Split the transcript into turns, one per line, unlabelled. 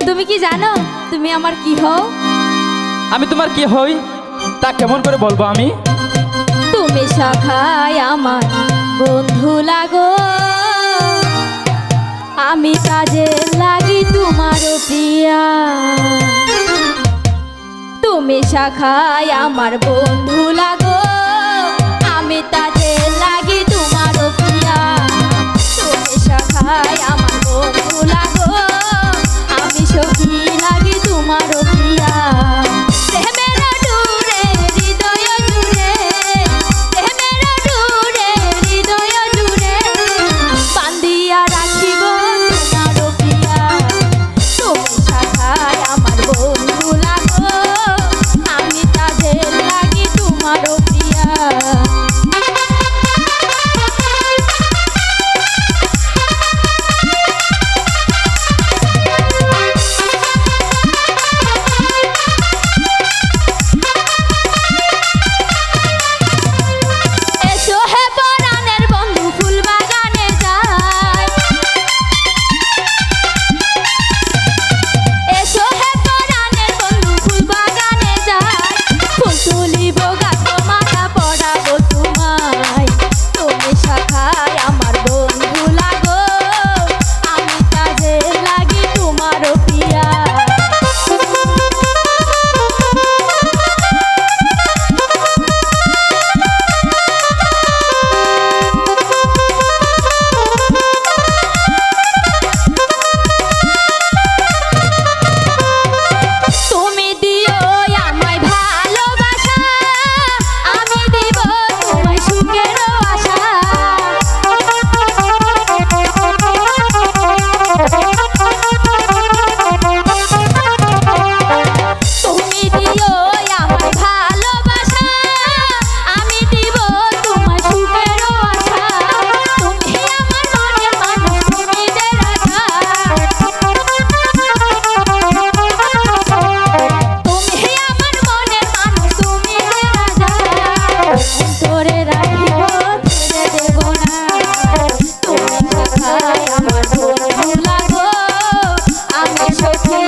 তুমি কি জানো তুমি আমার কি হও?
আমি তোমার কি হই তা কেমন করে বলবো আমি?
তুমি সখায় আমার বন্ধু লাগো, আমি কাজে লাগি তোমার প্রিয়া। তুমি সখায় আমার বন্ধু লাগো, আমি কাজে লাগি তোমার প্রিয়া। তুমি সখায় আমার বন্ধু লাগো, আমি সখী লাগি তোমার প্রিয়া। আমার বন্ধু লাগো, আমি সখী